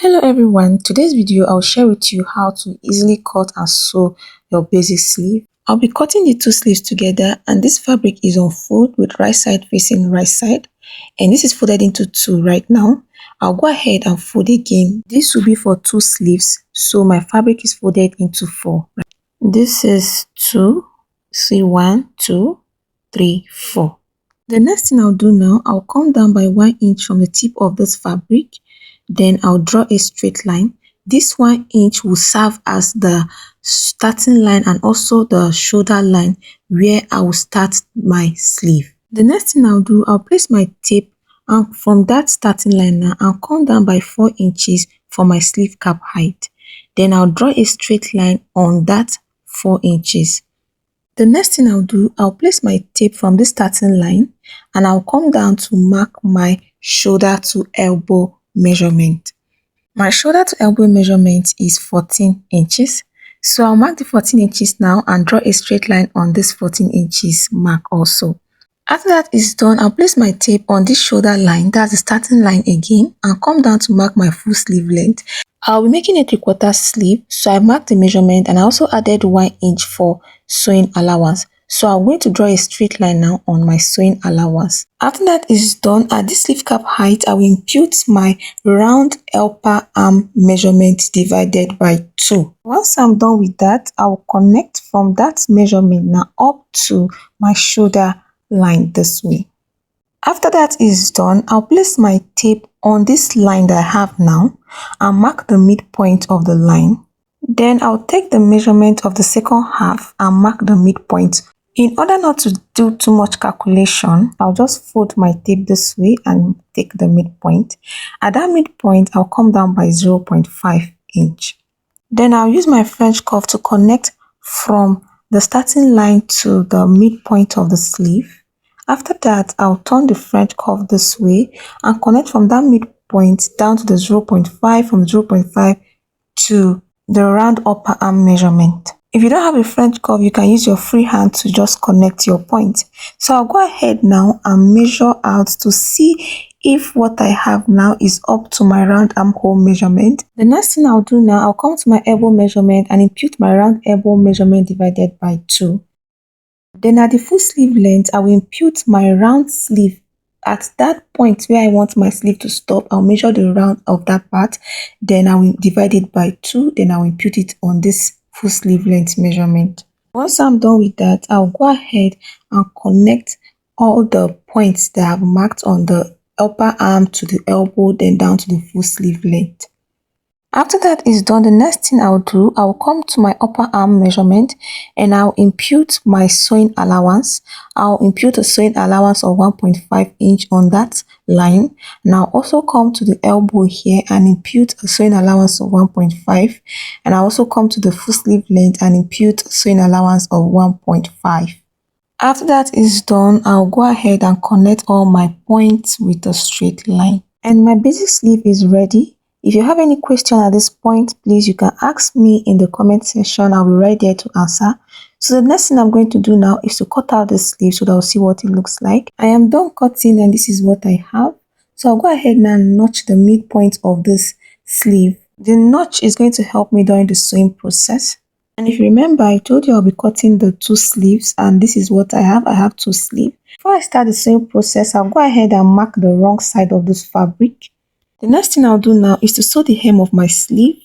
Hello everyone, today's video I'll share with you how to easily cut and sew your basic sleeve. I'll be cutting the two sleeves together, and this fabric is on fold with right side facing right side, and this is folded into two right now. I'll go ahead and fold again. This will be for two sleeves, so my fabric is folded into four. This is two, see 1, 2, 3, 4. The next thing I'll do now, I'll come down by 1 inch from the tip of this fabric. Then I'll draw a straight line. This 1 inch will serve as the starting line and also the shoulder line where I will start my sleeve. The next thing I'll do, I'll place my tape, and from that starting line now, I'll come down by 4 inches for my sleeve cap height. Then I'll draw a straight line on that 4 inches. The next thing I'll do, I'll place my tape from this starting line and I'll come down to mark my shoulder to elbow measurement. My shoulder to elbow measurement is 14 inches. So I'll mark the 14 inches now and draw a straight line on this 14 inches mark also. After that is done, I'll place my tape on this shoulder line, that's the starting line again, and come down to mark my full sleeve length. I'll be making a 3/4 sleeve, so I marked the measurement and I also added 1 inch for sewing allowance. So I'm going to draw a straight line now on my sewing allowance. After that is done, at this sleeve cap height, I will impute my round upper arm measurement divided by 2. Once I'm done with that, I will connect from that measurement now up to my shoulder line this way. After that is done, I'll place my tape on this line that I have now and mark the midpoint of the line. Then I'll take the measurement of the second half and mark the midpoint. In order not to do too much calculation, I'll just fold my tape this way and take the midpoint. At that midpoint, I'll come down by 0.5 inch. Then I'll use my French curve to connect from the starting line to the midpoint of the sleeve. After that, I'll turn the French curve this way and connect from that midpoint down to the 0.5, from 0.5 to the round upper arm measurement. If you don't have a French curve, you can use your free hand to just connect your point. So I'll go ahead now and measure out to see if what I have now is up to my round armhole measurement. The next thing I'll do now, I'll come to my elbow measurement and impute my round elbow measurement divided by 2. Then at the full sleeve length, I will impute my round sleeve. At that point where I want my sleeve to stop, I'll measure the round of that part. Then I will divide it by 2. Then I will impute it on this full sleeve length measurement. Once I'm done with that, I'll go ahead and connect all the points that I've marked on the upper arm to the elbow, then down to the full sleeve length. After that is done, the next thing I'll do, I'll come to my upper arm measurement and I'll impute my sewing allowance. I'll impute a sewing allowance of 1.5 inch on that line. And I'll also come to the elbow here and impute a sewing allowance of 1.5. And I'll also come to the full sleeve length and impute a sewing allowance of 1.5. After that is done, I'll go ahead and connect all my points with a straight line. And my basic sleeve is ready. If you have any question at this point, please, you can ask me in the comment section. I'll be right there to answer. So the next thing I'm going to do now is to cut out the sleeve so that I'll see what it looks like. I am done cutting and this is what I have. So I'll go ahead now and notch the midpoint of this sleeve. The notch is going to help me during the sewing process. And if you remember, I told you I'll be cutting the two sleeves, and this is what I have. I have two sleeves. Before I start the sewing process, I'll go ahead and mark the wrong side of this fabric. The next thing I'll do now is to sew the hem of my sleeve,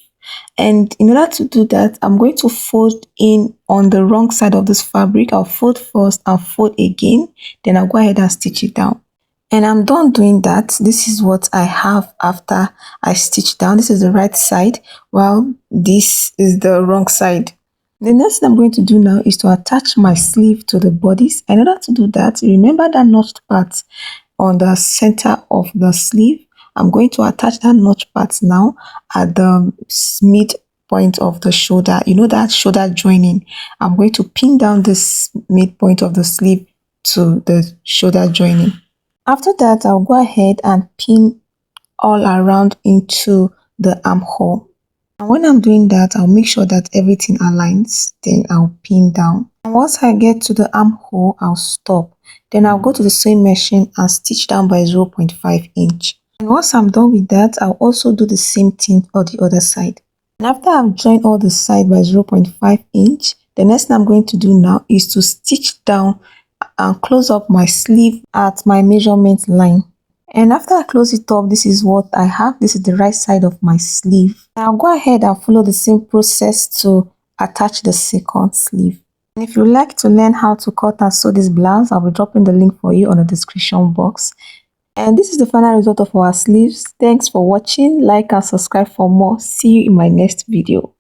and in order to do that, I'm going to fold in on the wrong side of this fabric. I'll fold first and fold again, then I'll go ahead and stitch it down. And I'm done doing that. This is what I have after I stitch down. This is the right side, while this is the wrong side. The next thing I'm going to do now is to attach my sleeve to the bodice. In order to do that, remember that notched part on the center of the sleeve. I'm going to attach that notch part now at the midpoint of the shoulder. You know that shoulder joining. I'm going to pin down this midpoint of the sleeve to the shoulder joining. After that, I'll go ahead and pin all around into the armhole. And when I'm doing that, I'll make sure that everything aligns. Then I'll pin down. And once I get to the armhole, I'll stop. Then I'll go to the sewing machine and stitch down by 0.5 inch. And once I'm done with that, I'll also do the same thing on the other side. And after I've joined all the side by 0.5 inch, the next thing I'm going to do now is to stitch down and close up my sleeve at my measurement line. And after I close it up, this is what I have. This is the right side of my sleeve. I'll go ahead and follow the same process to attach the second sleeve. And if you'd like to learn how to cut and sew this blouse, I'll be dropping the link for you on the description box. And this is the final result of our sleeves. Thanks for watching. Like and subscribe for more. See you in my next video.